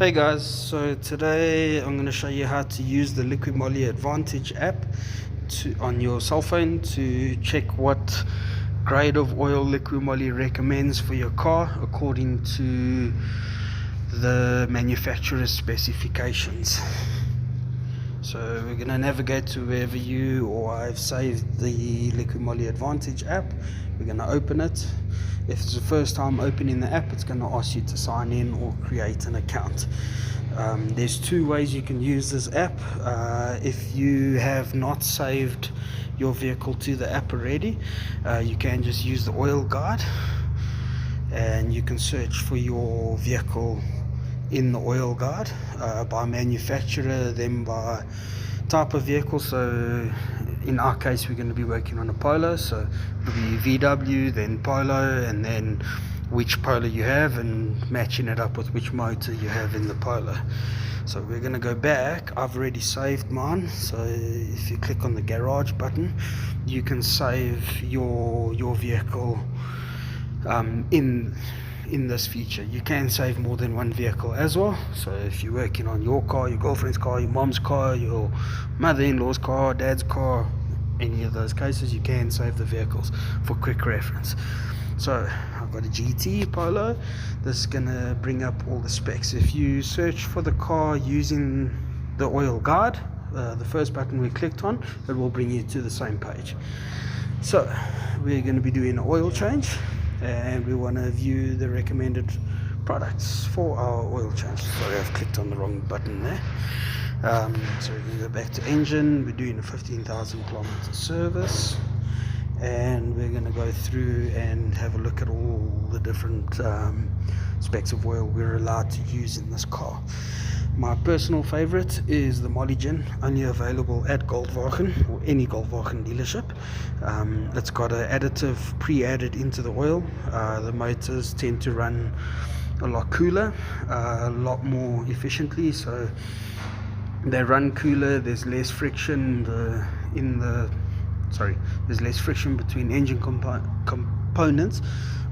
Hey guys, so today I'm going to show you how to use the liquimolly Advantage app on your cell phone to check what grade of oil liquimolly recommends for your car according to the manufacturer's specifications. So we're going to navigate to wherever you or I've saved the liquimolly Advantage app. We're going to open it. If it's the first time opening the app, it's going to ask you to sign in or create an account. There's two ways you can use this app. If you have not saved your vehicle to the app already, you can just use the oil guide and you can search for your vehicle in the oil guide by manufacturer, then by type of vehicle. So in our case we're going to be working on a polo, so it'll be VW, then polo, and then which polo you have and matching it up with which motor you have in the polo. So we're going to go back. I've already saved mine, so if you click on the garage button you can save your vehicle in this feature. You can save more than one vehicle as well. So if you're working on your car, your girlfriend's car, your mom's car, your mother-in-law's car, dad's car, any of those cases, you can save the vehicles for quick reference. So I've got a GT Polo. This is gonna bring up all the specs. If you search for the car using the oil guide, the first button we clicked on, it will bring you to the same page. So we're going to be doing an oil change, and we want to view the recommended products for our oil change. Sorry, I've clicked on the wrong button there. So we're going to go back to engine. We're doing a 15,000 kilometer service, and we're going to go through and have a look at all the different specs of oil we're allowed to use in this car. My personal favorite is the Mollygen, only available at Goldwagen or any Goldwagen dealership. It's got an additive pre-added into the oil. The motors tend to run a lot cooler, a lot more efficiently, so they run cooler. There's less friction there's less friction between engine components,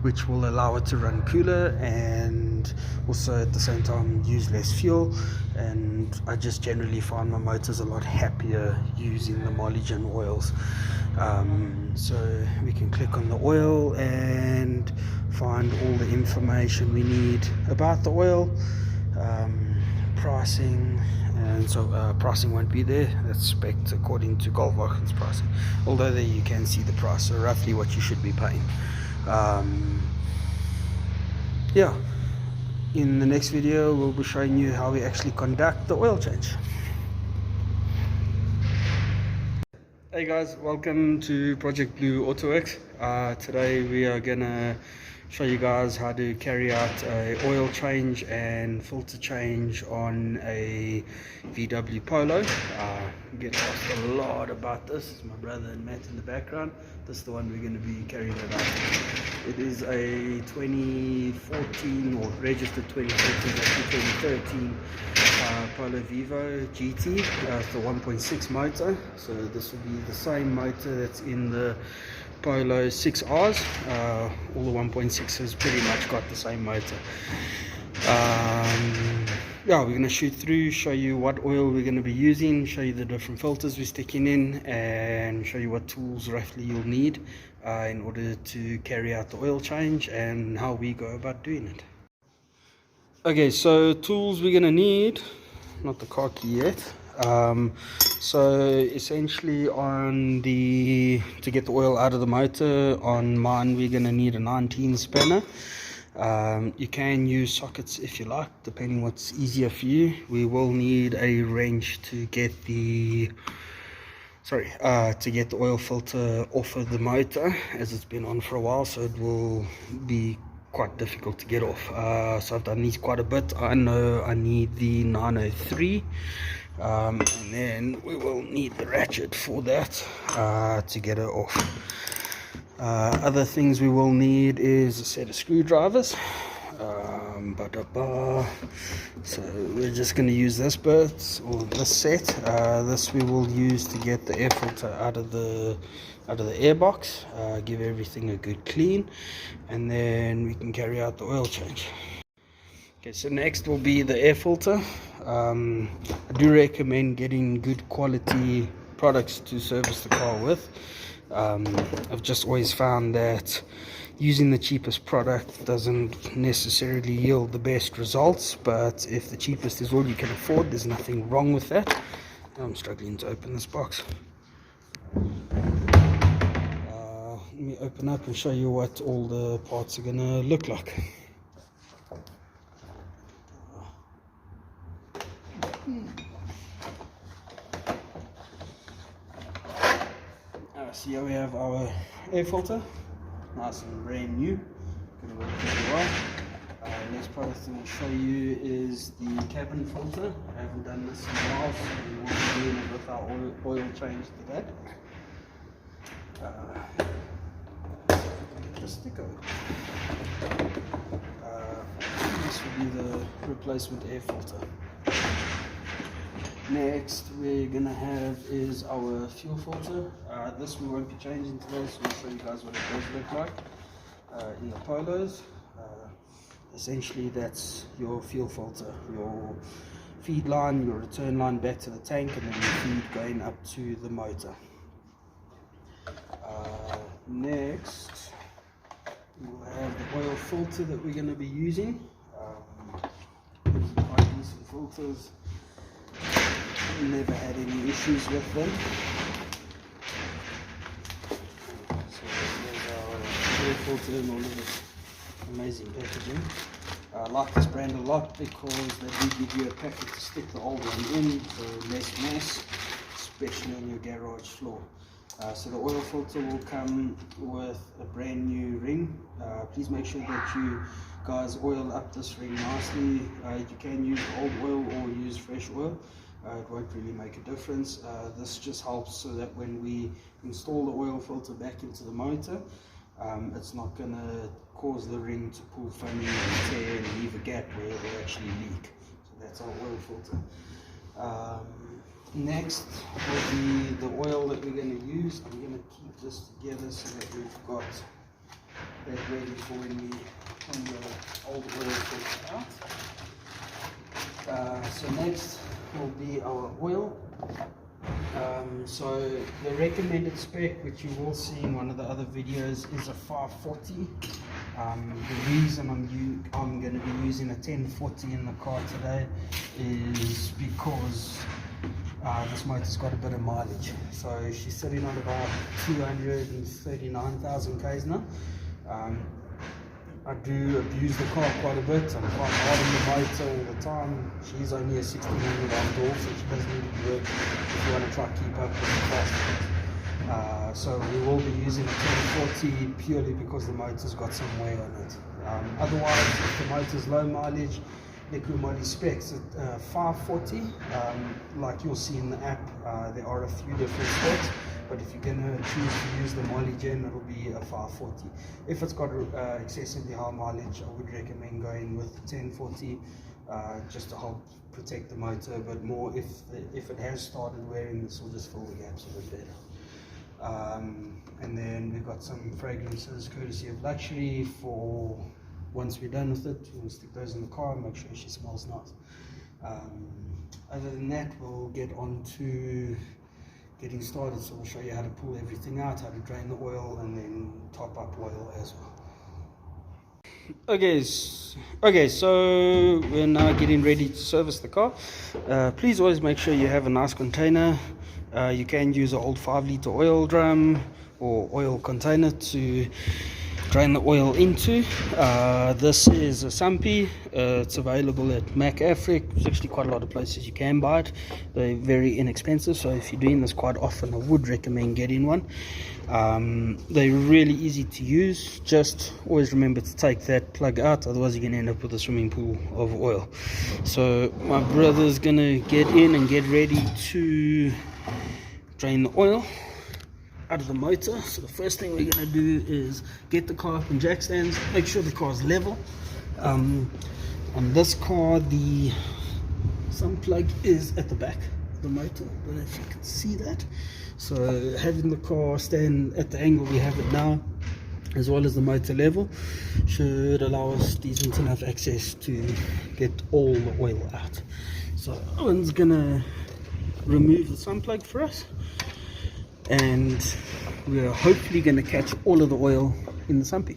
which will allow it to run cooler and also at the same time use less fuel. And I just generally find my motors a lot happier using the Mollygen oils. So we can click on the oil and find all the information we need about the oil, pricing, and so pricing won't be there. That's spec'd according to Goldwagen's pricing, although there you can see the price, so roughly what you should be paying. Yeah, in the next video we'll be showing you how we actually conduct the oil change. Hey guys, welcome to Project Blue Autoworks. Today we are gonna show you guys how to carry out a oil change and filter change on a VW Polo. We get asked a lot about this. It's my brother and Matt in the background. This is the one we're going to be carrying it out. It is a 2014 or registered 2014, actually 2013 Polo Vivo GT. It's the 1.6 motor, so this will be the same motor that's in the Polo 6Rs. All the 1.6s pretty much got the same motor. Yeah, we're going to shoot through, show you what oil we're going to be using, show you the different filters we're sticking in, and show you what tools roughly you'll need in order to carry out the oil change and how we go about doing it. Okay, so tools we're going to need, not the car key yet. So essentially to get the oil out of the motor, on mine we're going to need a 19 spanner. You can use sockets if you like, depending what's easier for you. We will need a wrench to get the oil filter off of the motor, as it's been on for a while, so it will be quite difficult to get off. So I've done these quite a bit. I know I need the 903, and then we will need the ratchet for that to get it off. Other things we will need is a set of screwdrivers. So we're just going to use this bit, or this set. This we will use to get the air filter out of the air box, give everything a good clean, and then we can carry out the oil change. Okay, so next will be the air filter. I do recommend getting good quality products to service the car with. I've just always found that using the cheapest product doesn't necessarily yield the best results, but if the cheapest is all you can afford, there's nothing wrong with that. I'm struggling to open this box. Let me open up and show you what all the parts are gonna look like. So here we have our air filter, nice and brand new, gonna work really well. Next product I will show you is the cabin filter. I haven't done this in a while, so we will be doing it with our oil change today. Sticker. This will be the replacement air filter. Next we're gonna have is our fuel filter. This we won't be changing today, so we'll show you guys what it does look like in the polos. Essentially that's your fuel filter, your feed line, your return line back to the tank, and then your feed going up to the motor. Next we'll have the oil filter that we're going to be using. Quite decent filters, never had any issues with them. So here's our oil filter and all of this amazing packaging. I like this brand a lot because they do give you a packet to stick the old one in, so less mess, especially on your garage floor. So the oil filter will come with a brand new ring. Please make sure that you guys oil up this ring nicely. You can use old oil or use fresh oil. It won't really make a difference. This just helps so that when we install the oil filter back into the motor, it's not going to cause the ring to pull funny and tear and leave a gap where it will actually leak. So that's our oil filter. Next will be the oil that we're going to use. I'm going to keep this together so that we've got that ready for when we turn the old oil filter out. So next will be our oil. So the recommended spec, which you will see in one of the other videos, is a 540. The reason I'm going to be using a 1040 in the car today is because this motor's got a bit of mileage. So she's sitting on about 239,000 k's now. I do abuse the car quite a bit. I'm quite hard on the motor all the time. She's only a 1600 outdoor, so she doesn't need to work if you want to try to keep up with the fast. So we will be using a 1040 purely because the motor's got some wear on it. Otherwise, if the motor's low mileage, liquimolly specs at 540, like you'll see in the app, there are a few different specs, but if you're going to choose to use the molly gen, it'll be a 540. If it's got excessively high mileage, I would recommend going with 1040 just to help protect the motor a bit more. If it has started wearing, this will just fill the gaps a bit better. And then we've got some fragrances courtesy of Luxury for once we're done with it. We'll stick those in the car and make sure she smells nice. Other than that, we'll get on to getting started. So we'll show you how to pull everything out, how to drain the oil, and then top up oil as well. Okay, so we're now getting ready to service the car. Please always make sure you have a nice container. You can use an old 5-litre oil drum or oil container to drain the oil into. This is a Sumpy. It's available at Mac Afric. There's actually quite a lot of places you can buy it. They're very inexpensive, so if you're doing this quite often, I would recommend getting one. They're really easy to use. Just always remember to take that plug out, otherwise you're going to end up with a swimming pool of oil. So my brother's going to get in and get ready to drain the oil out of the motor. So the first thing we're going to do is get the car up in jack stands, make sure the car is level. On this car, the sun plug is at the back of the motor. I don't know if you can see that. So having the car stand at the angle we have it now, as well as the motor level, should allow us decent enough access to get all the oil out. So Owen's gonna remove the sun plug for us, and we're hopefully gonna catch all of the oil in the sumpy.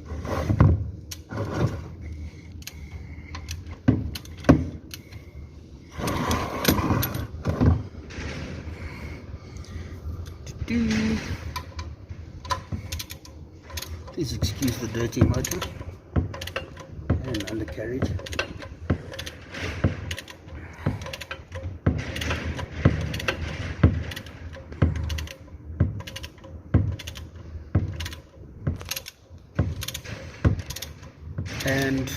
Please excuse the dirty motor and undercarriage. And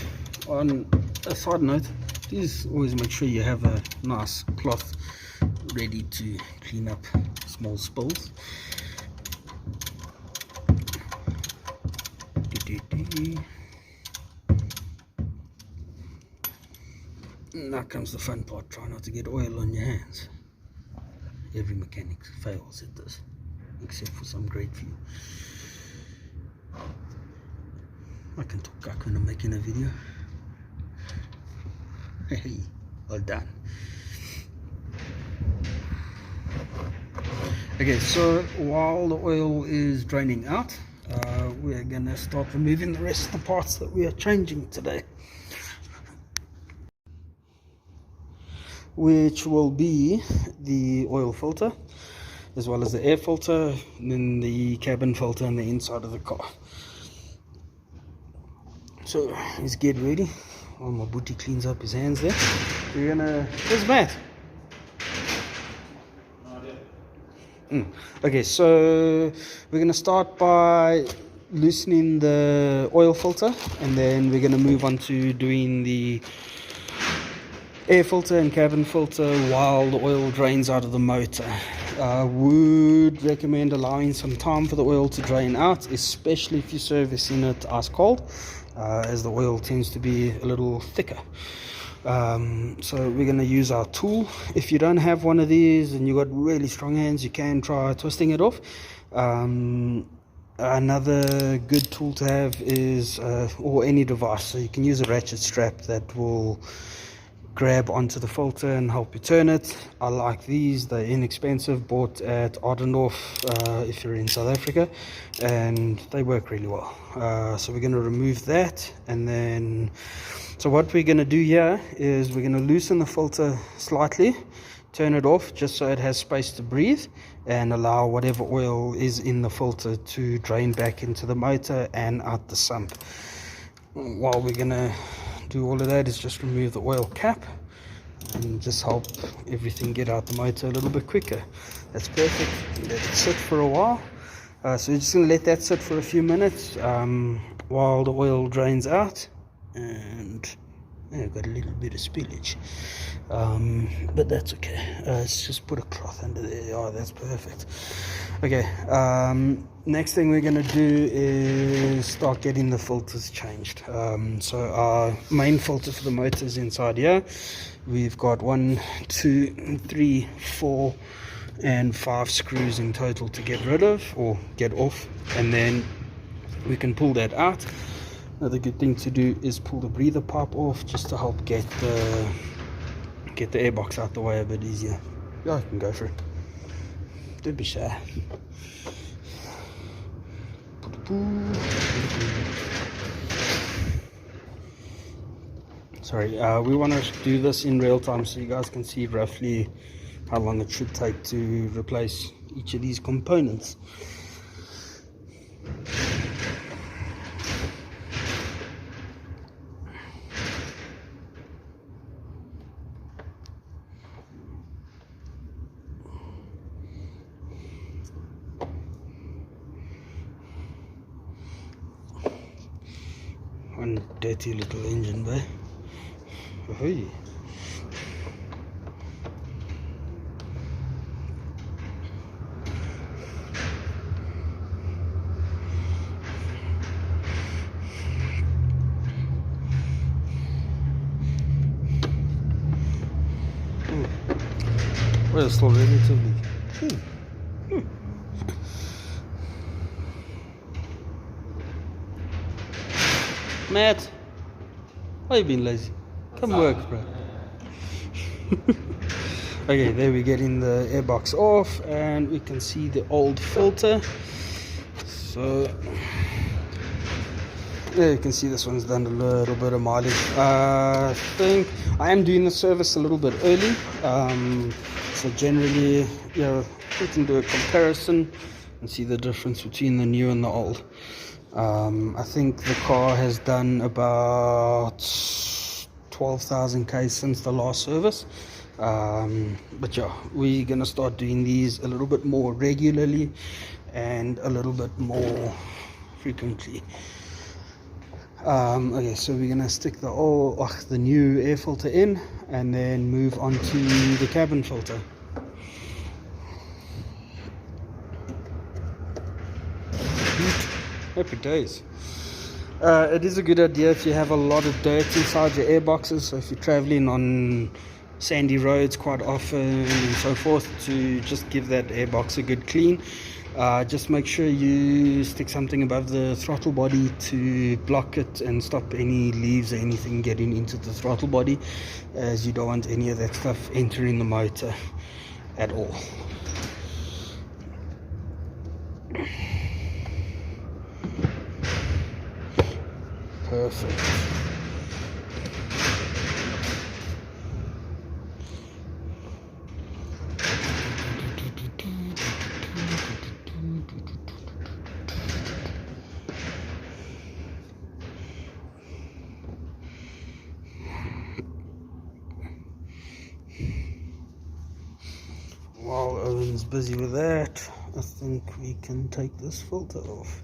on a side note, please always make sure you have a nice cloth ready to clean up small spills. Now comes the fun part, try not to get oil on your hands. Every mechanic fails at this, except for some great few. I can talk back when I'm making a video. Hey, well done. Okay, so while the oil is draining out, we're gonna start removing the rest of the parts that we are changing today, which will be the oil filter, as well as the air filter, and then the cabin filter and the inside of the car. So let's get ready while my booty cleans up his hands there. We're gonna, where's Matt? Okay, so we're gonna start by loosening the oil filter, and then we're gonna move on to doing the air filter and cabin filter while the oil drains out of the motor. I would recommend allowing some time for the oil to drain out, especially if you're servicing it ice cold, as the oil tends to be a little thicker. So we're going to use our tool. If you don't have one of these and you've got really strong hands, you can try twisting it off. Another good tool to have is or any device, so you can use a ratchet strap that will grab onto the filter and help you turn it. I like these, they're inexpensive, bought at Ardendorf if you're in South Africa, and they work really well. So we're going to remove that, and then so what we're going to do here is we're going to loosen the filter slightly, turn it off just so it has space to breathe, and allow whatever oil is in the filter to drain back into the motor and out the sump. While we're going to do all of that is just remove the oil cap and just help everything get out the motor a little bit quicker. That's perfect. Let it sit for a while. So we're just going to let that sit for a few minutes while the oil drains out. And yeah, got a little bit of spillage, but that's okay. Let's just put a cloth under there. Oh, that's perfect. Okay, next thing we're going to do is start getting the filters changed. So our main filter for the motor is inside here. We've got 1, 2, 3, 4 and 5 screws in total to get rid of or get off, and then we can pull that out. Another good thing to do is pull the breather pipe off, just to help get the airbox out the way a bit easier. Yeah, I can go for it. Don't be shy. Sorry, we want to do this in real time so you guys can see roughly how long it should take to replace each of these components. One dirty little engine bay. Hey. Well, it's still relatively. Matt, why you been lazy? Come work, bro. Okay, there we're getting the airbox off, and we can see the old filter. So there you can see this one's done a little bit of mileage. I think I am doing the service a little bit early, so generally, yeah, we can do a comparison and see the difference between the new and the old. I think the car has done about 12,000 K since the last service. But yeah, we're gonna start doing these a little bit more regularly and a little bit more frequently. Okay, so we're gonna stick the new air filter in and then move on to the cabin filter. Happy days. It is a good idea if you have a lot of dirt inside your airboxes, so if you're traveling on sandy roads quite often and so forth, to just give that airbox a good clean. Just make sure you stick something above the throttle body to block it and stop any leaves or anything getting into the throttle body, as you don't want any of that stuff entering the motor at all. Perfect. While Owen's busy with that, I think we can take this filter off.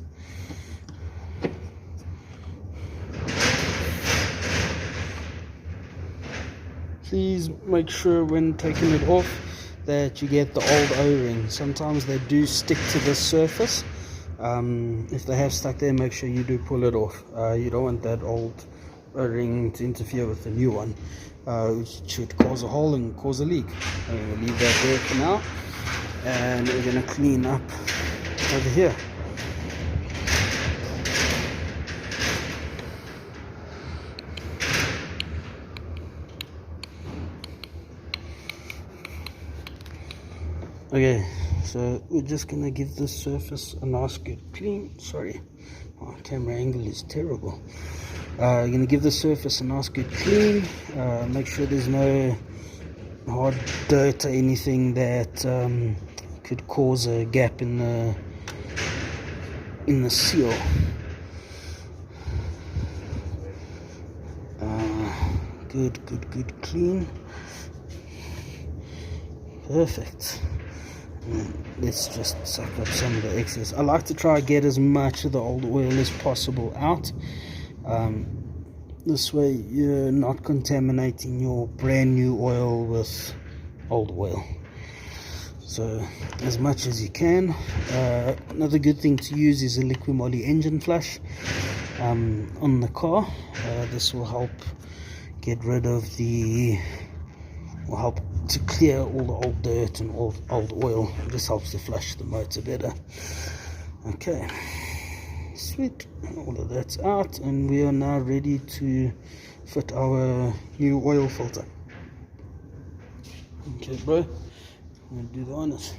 Please make sure when taking it off that you get the old O-ring. Sometimes they do stick to the surface. If they have stuck there, make sure you do pull it off. You don't want that old O-ring to interfere with the new one, which should cause a hole and cause a leak. I'm going to leave that there for now, and we're going to clean up over here. Okay, so we're just gonna give this surface a nice good clean. Sorry, my camera angle is terrible. We're gonna give the surface a nice good clean. Make sure there's no hard dirt or anything that could cause a gap in the seal. Good clean. Perfect. Let's just suck up some of the excess. I like to try and get as much of the old oil as possible out. This way you're not contaminating your brand new oil with old oil. So as much as you can. Another good thing to use is a liquimolly engine flush on the car. This will help get rid of will help to clear all the old dirt and old oil. This helps to flush the motor better. Okay, sweet, all of that's out, and we are now ready to fit our new oil filter. Okay, bro, I'm gonna do the honors.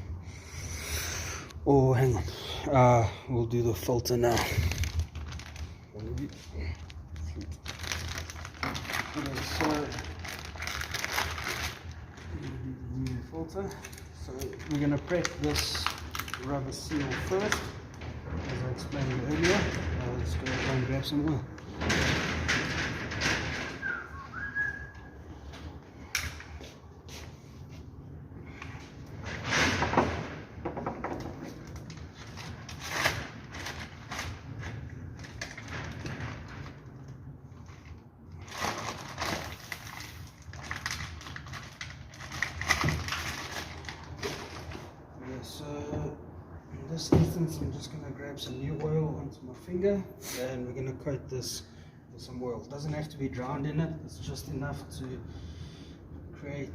Oh, hang on, we'll do the filter now. Okay, so new filter. So we're going to prep this rubber seal first, as I explained earlier. Let's go and grab some oil. So in this instance, I'm just going to grab some new oil onto my finger, and we're going to coat this with some oil. It doesn't have to be drowned in it, it's just enough to create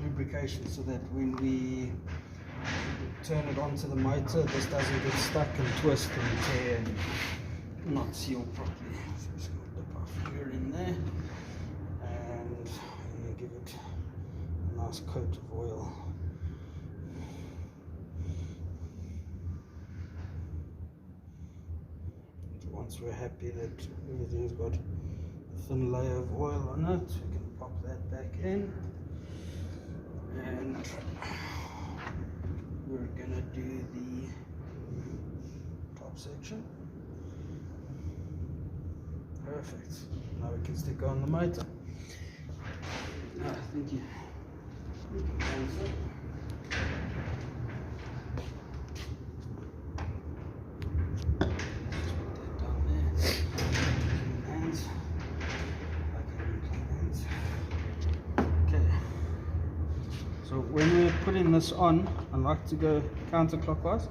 lubrication, so that when we turn it onto the motor, this doesn't get stuck and twist and tear and not sealed properly. So just going to dip our finger in there and give it a nice coat of oil. So once we're happy that everything's got a thin layer of oil on it, we can pop that back in, and we're going to do the top section. Perfect. Now we can stick on the motor. Thank you. Okay. So when we're putting this on, I like to go counterclockwise,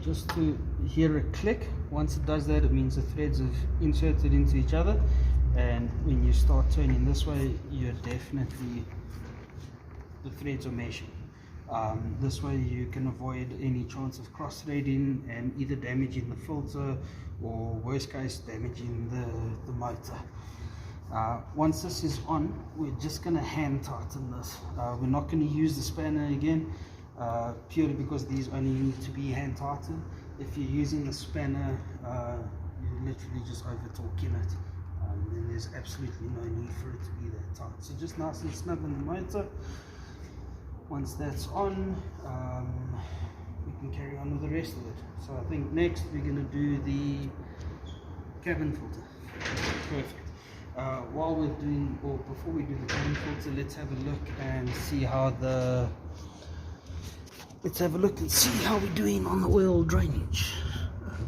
just to hear a click. Once it does that, it means the threads have inserted into each other, and when you start turning this way, you're definitely, the threads are meshing. This way you can avoid any chance of cross threading and either damaging the filter or worst case damaging the motor. Once this is on, we're just going to hand tighten this. We're not going to use the spanner again, purely because these only need to be hand tightened. If you're using the spanner, you're literally just over torquing it, and there's absolutely no need for it to be that tight. So just nice and snug on the motor. Once that's on, we can carry on with the rest of it. So I think next we're going to do the cabin filter. Perfect. While we're doing, or before we do the cabin filter, let's have a look and see how we're doing on the oil drainage.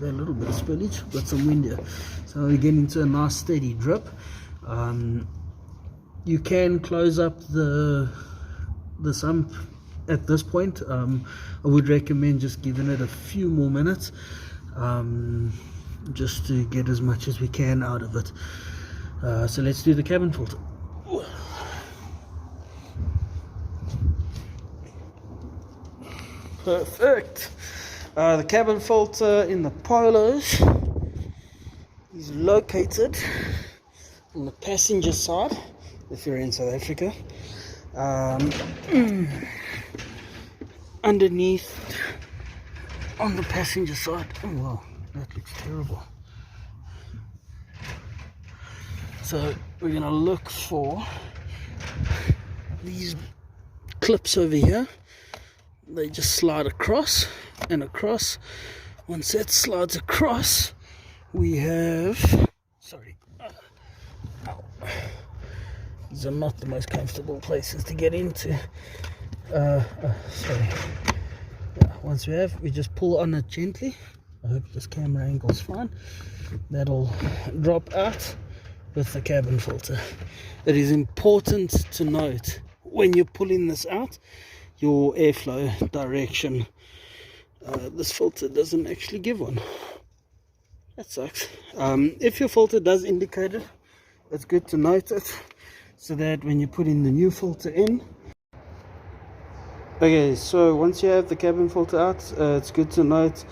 Got a little bit of spillage, got some wind here, so we get into a nice steady drip. You can close up the sump at this point. I would recommend just giving it a few more minutes, just to get as much as we can out of it. So let's do the cabin filter. Perfect. The cabin filter in the polos is located on the passenger side, if you're in South Africa. Underneath on the passenger side. Oh wow, that looks terrible. So we're going to look for these clips over here. They just slide across and across. Once that slides across, we have, sorry, these are not the most comfortable places to get into. Sorry. Yeah, once we just pull on it gently. I hope this camera angle is fine. That'll drop out with the cabin filter. It is important to note when you're pulling this out, your airflow direction. This filter doesn't actually give one. That sucks. If your filter does indicate it, it's good to note it, so that when you put in the new filter in. Okay, so once you have the cabin filter out, it's good to note,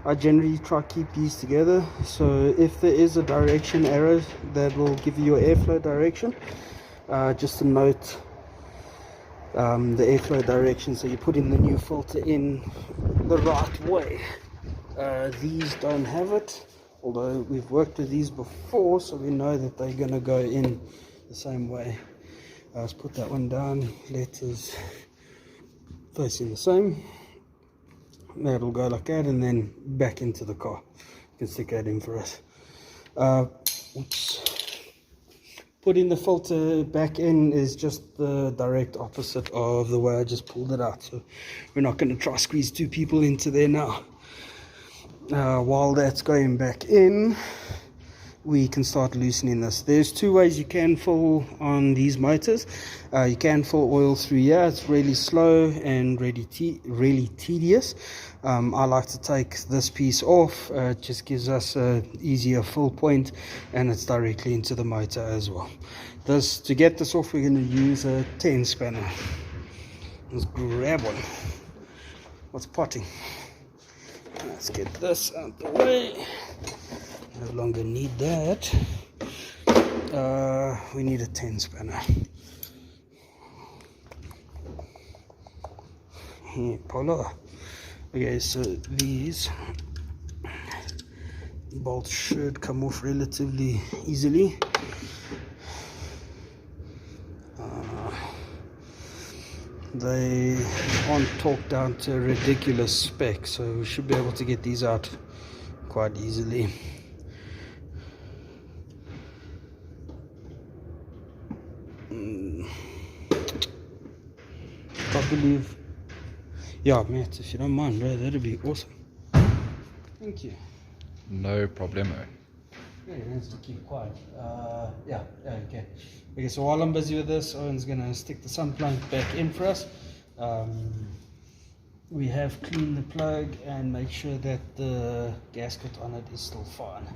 I generally try to keep these together. So if there is a direction arrow that will give you your airflow direction, just to note the airflow direction, so you put in the new filter in the right way. These don't have it, although we've worked with these before, so we know that they're going to go in the same way. Let's put that one down, letters facing the same. That'll go like that, and then back into the car. You can stick that in for us. Oops. Putting the filter back in is just the direct opposite of the way I just pulled it out. So we're not going to try squeeze two people into there now. While that's going back in, we can start loosening this. There's two ways you can fill on these motors. You can fill oil through here. It's really slow and really tedious. I like to take this piece off. It just gives us an easier fill point, and it's directly into the motor as well. To get this off, we're going to use a 10 spanner. Let's grab one. What's potting? Let's get this out the way. No longer need that. We need a 10 spanner. Here, polo. Okay, so these bolts should come off relatively easily. They aren't torqued down to a ridiculous spec, so we should be able to get these out quite easily. I believe, yeah, Matt, if you don't mind, bro, that'd be awesome. Thank you. No problemo. Yeah, he wants to keep quiet. Yeah, okay. Okay, so while I'm busy with this, Owen's gonna stick the sun plug back in for us. We have cleaned the plug and make sure that the gasket on it is still fine.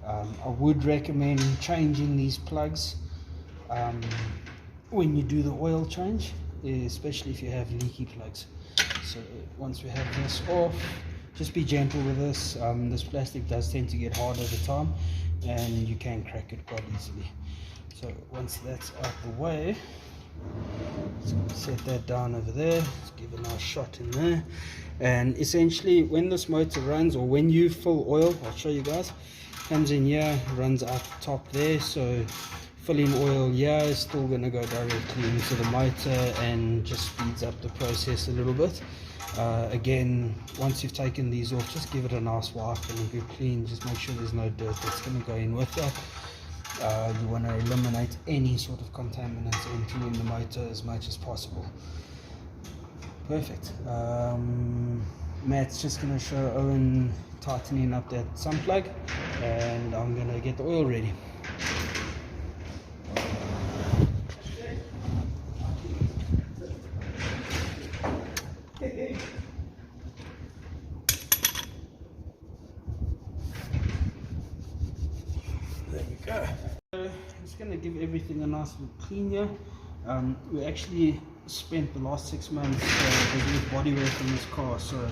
I would recommend changing these plugs when you do the oil change, especially if you have leaky plugs. So once we have this off, just be gentle with this. This plastic does tend to get hard over time and you can crack it quite easily. So once that's out the way, let's set that down over there. Let's give a nice shot in there. And essentially when this motor runs, or when you fill oil, I'll show you guys, comes in here, runs out the top there. So filling oil here is still going to go directly into the motor and just speeds up the process a little bit. Again, once you've taken these off, just give it a nice wipe and a good clean. Just make sure there's no dirt that's going to go in with that. You want to eliminate any sort of contaminants entering the motor as much as possible. Perfect. Matt's just going to show Owen tightening up that sun plug, and I'm going to get the oil ready. There we go. I'm just going to give everything a nice little clean here. We actually spent the last 6 months doing bodywork on this car, so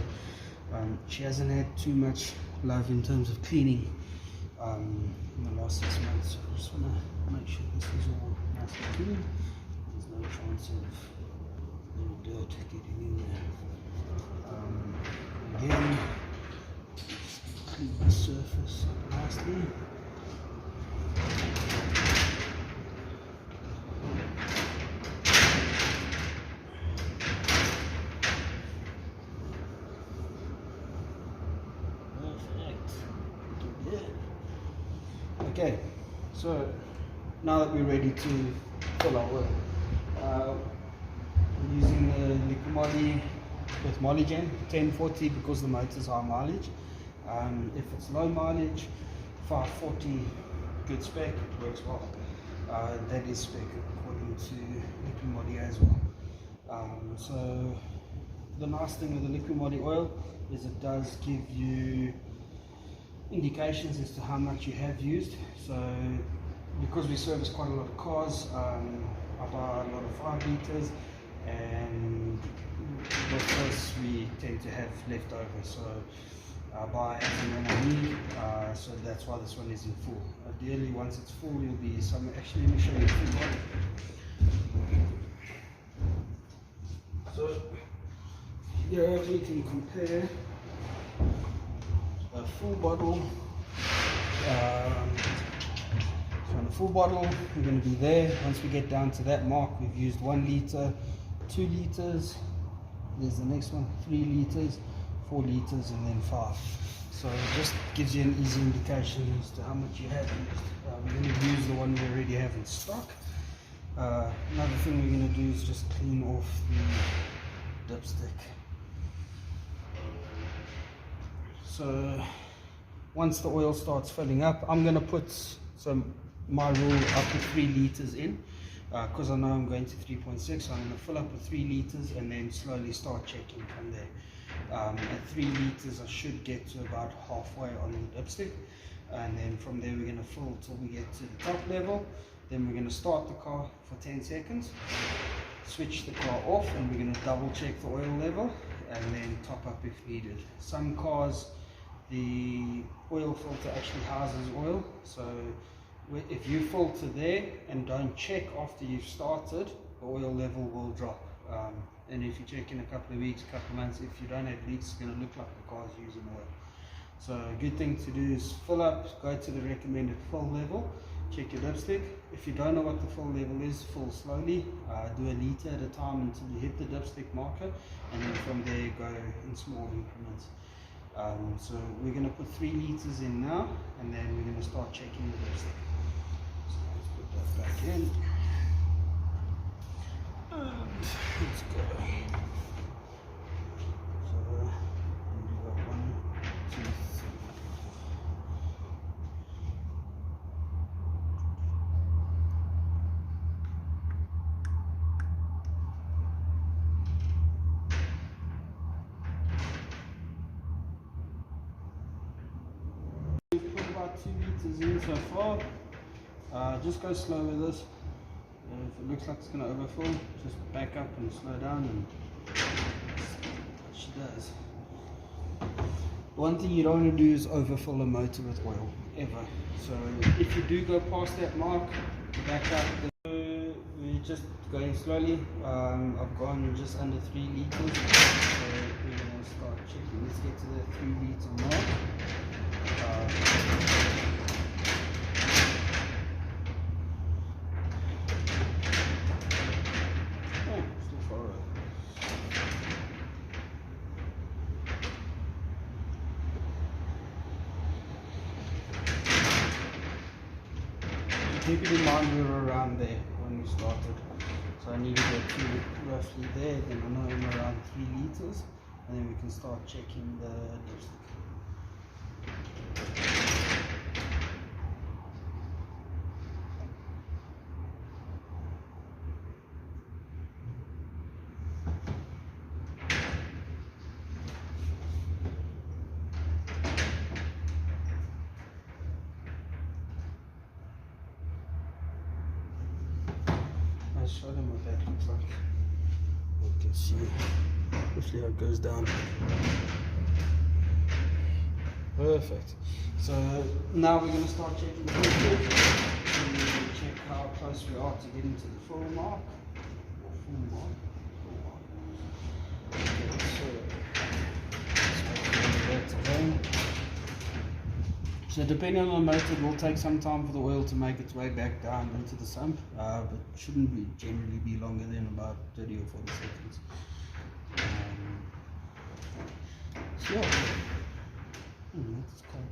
she hasn't had too much love in terms of cleaning in the last 6 months. So I just want to make sure this is all nice and clean. There's no chance of any dirt getting in there. Again, just clean the surface nicely. Okay, so now that we're ready to fill our oil, we're using the liquimolly with Mollygen 1040 because the motor's high mileage. If it's low mileage, 540, good spec, it works well. That is spec according to liquimolly as well. So the nice thing with the liquimolly oil is it does give you indications as to how much you have used. So because we service quite a lot of cars, I buy a lot of 5 liters, and with this we tend to have leftover, so I buy as and when I need, so that's why this one is in full. Ideally once it's full you'll be somewhere. Actually, let me show you the full bottle. So here we can compare a full bottle. So on a full bottle we're going to be there. Once we get down to that mark, we've used 1 liter, 2 liters, there's the next one, 3 liters, 4 liters, and then 5. So it just gives you an easy indication as to how much you have used. We're going to use the one we already have in stock. Another thing we're going to do is just clean off the dipstick. So once the oil starts filling up, I'm going to put my rule up to 3 liters in, because I know I'm going to 3.6, so I'm going to fill up with 3 liters and then slowly start checking from there. At 3 liters I should get to about halfway on the dipstick, and then from there we're going to fill till we get to the top level. Then we're going to start the car for 10 seconds, switch the car off, and we're going to double check the oil level and then top up if needed. Some cars the oil filter actually houses oil. So if you filter there and don't check after you've started, the oil level will drop. And if you check in a couple of weeks, couple of months, if you don't have leaks, it's going to look like the car's using oil. So a good thing to do is fill up, go to the recommended fill level, check your dipstick. If you don't know what the fill level is, fill slowly, do a litre at a time until you hit the dipstick marker, and then from there go in small increments. So we're going to put 3 litres in now, and then we're going to start checking the dipstick. So let's put that back in. And let's go. So we got 1, 2, 3. We've put about 2 litres in so far. Just go slow with this. If it looks like it's going to overfill, just back up and slow down, and she does. One thing you don't want to do is overfill a motor with oil, ever. So if you do go past that mark, back up. We're just going slowly. I've gone just under 3 litres. So we're going to start checking. Let's get to the 3 litre mark. Keep it in mind we were around there when we started, so I need to get to roughly there, then I know I'm around 3 litres, and then we can start checking the dipstick. Show them what that looks like. You can see roughly how it goes down. Perfect. So now we're going to start checking the filter and check how close we are to getting to the full mark. Okay, so depending on the motor, it will take some time for the oil to make its way back down into the sump, but shouldn't generally be longer than about 30 or 40 seconds. So yeah, that's cool.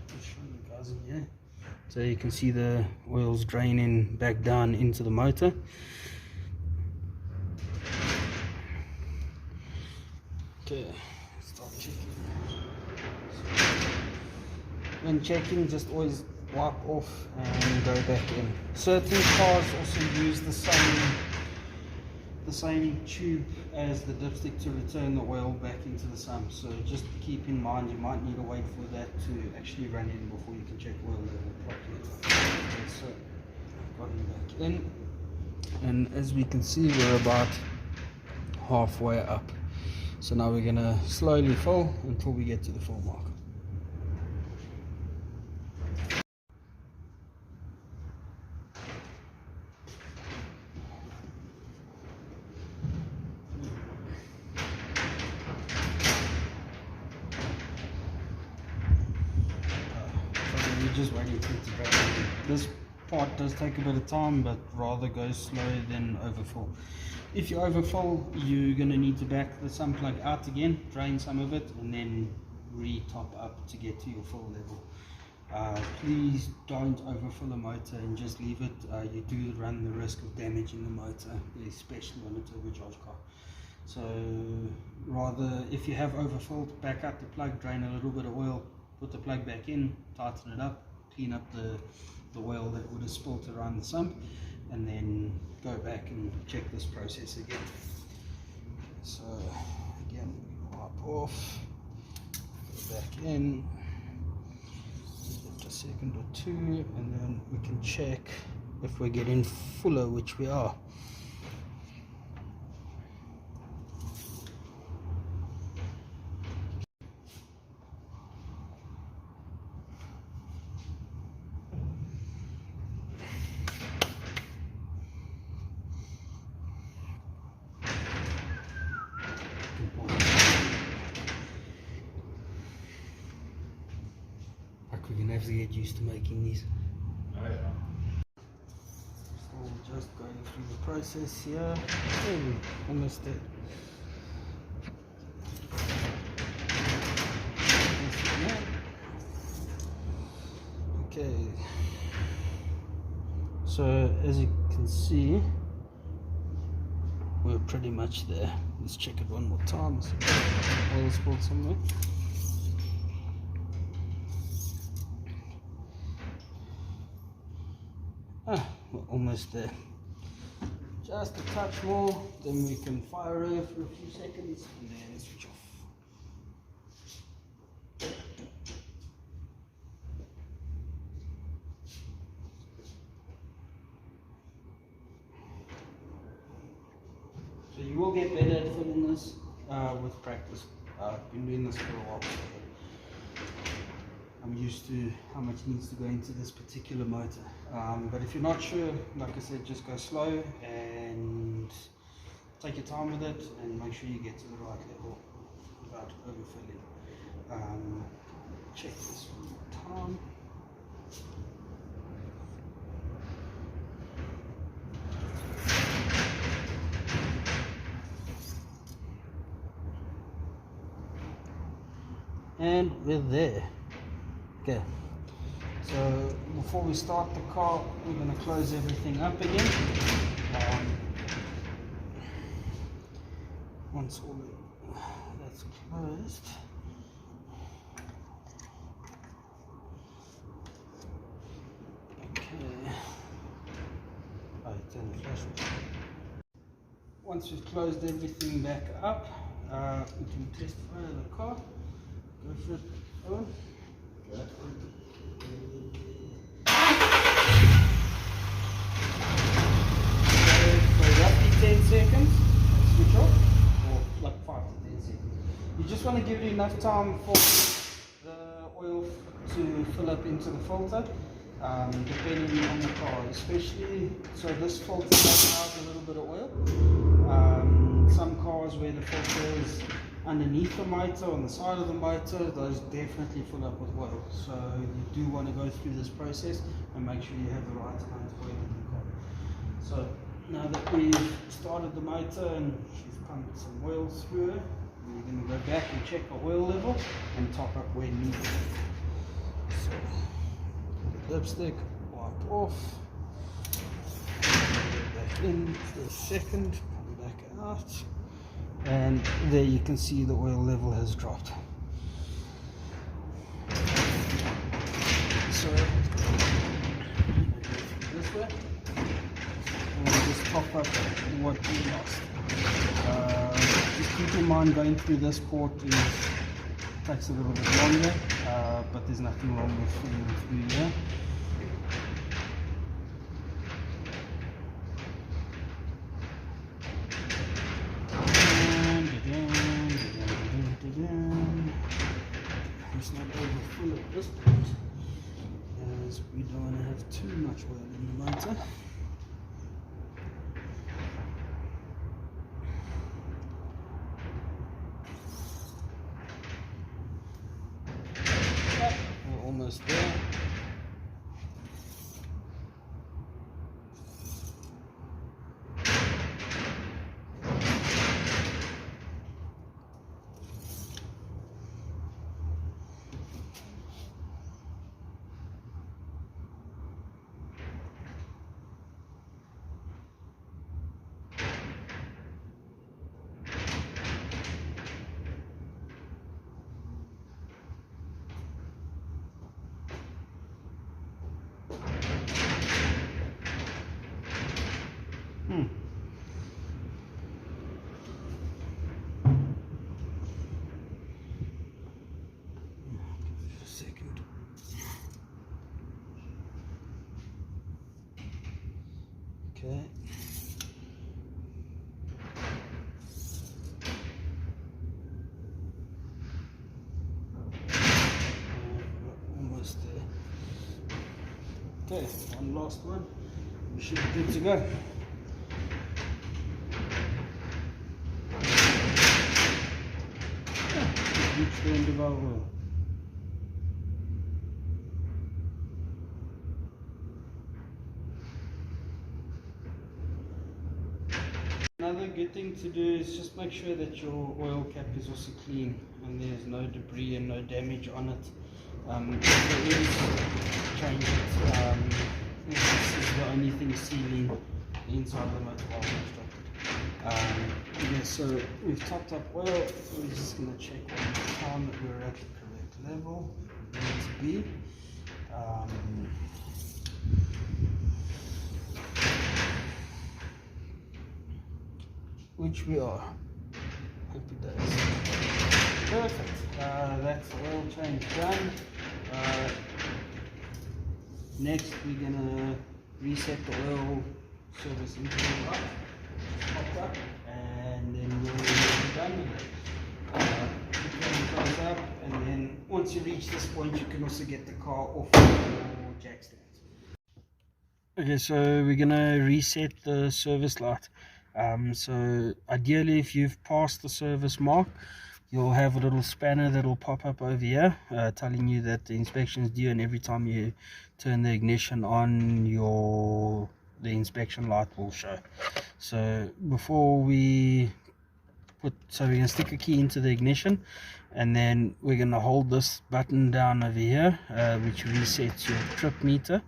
Just show you guys in here. So you can see the oil's draining back down into the motor. Okay, start checking. When checking, just always wipe off and go back in. Certain cars also use the same tube as the dipstick to return the oil back into the sump. So just keep in mind you might need to wait for that to actually run in before you can check oil level properly. Okay, so I've got him back in, and as we can see, we're about halfway up. So now we're going to slowly fill until we get to the full mark. Just waiting for it to drain. This part does take a bit of time, but rather go slow than overfill. If you overfill, you're going to need to back the sump plug out again, drain some of it, and then re-top up to get to your full level. Please don't overfill a motor and just leave it. You do run the risk of damaging the motor, especially on a turbocharged car. So rather, if you have overfilled, back out the plug, drain a little bit of oil, put the plug back in, tighten it up, clean up the oil that would have spilt around the sump, and then go back and check this process again. So again, we wipe off, go back in, give it a second or two, and then we can check if we're getting fuller, which we are. have to get used to making these. Oh, yeah. Still just going through the process here. Oh, almost there. Okay. So as you can see, we're pretty much there. Let's check it one more time. Oil spilled somewhere. We're almost there. Just a touch more, then we can fire over for a few seconds and then switch off. So you will get better at filling this with practice. I've been doing this for a while. I'm used to how much needs to go into this particular motor. But if you're not sure, like I said, just go slow and take your time with it and make sure you get to the right level without overfilling. Check this one more time. And we're there. Okay, so before we start the car, we're going to close everything up again. Once all that's closed, okay. Turn the flash on. Once we've closed everything back up, we can test fire the car. Go for it, Owen. For roughly 10 seconds, switch off, or like 5 to 10 seconds. You just want to give it enough time for the oil to fill up into the filter, depending on the car, especially, so this filter does have a little bit of oil. Some cars where the filter is underneath the motor, on the side of the motor, those definitely fill up with oil. So you do want to go through this process and make sure you have the right amount of oil in the car. So now that we've started the motor and she's pumped some oil through her, we're going to go back and check the oil level and top up where needed. So the lipstick, wipe off, go back in for a second, come back out. And there you can see the oil level has dropped. So this way, and just top up what we lost. Just keep in mind going through this port takes a little bit longer, but there's nothing wrong with filling through here. It's not overfull at this point, as we don't want to have too much oil in the motor. Okay, we're almost there. Okay. Almost there. Okay, one last one. We should be good to go. Reach the end of our oil. Another good thing to do is just make sure that your oil cap is also clean and there's no debris and no damage on it. If there is, change it. This is the only thing sealing the inside of the motor while okay, so we've topped up oil. We're just going to check one more time that we're at the correct level. We need to be. Which we are. Happy days. Perfect. That's the oil change done. Next, we're gonna reset the oil service interval up, pop up, and then we'll be done with it. Put the cars up, and then once you reach this point, you can also get the car off your jack stands. Okay, so we're gonna reset the service light. So ideally, if you've passed the service mark, you'll have a little spanner that will pop up over here telling you that the inspection is due, and every time you turn the ignition on, the inspection light will show. So before we we're going to stick a key into the ignition, and then we're going to hold this button down over here, which resets your trip meter.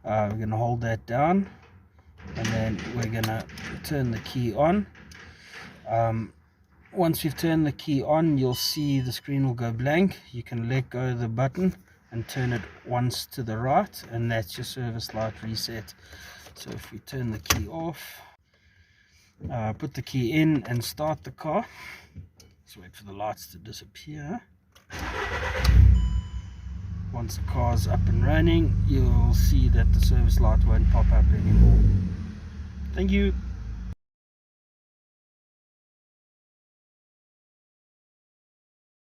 We're going to hold that down, and then we're going to turn the key on. Once you've turned the key on, you'll see the screen will go blank. You can let go of the button and turn it once to the right, and that's your service light reset. So if we turn the key off, put the key in and start the car. Let's wait for the lights to disappear. Once the car's up and running, you'll see that the service light won't pop up anymore. Thank you.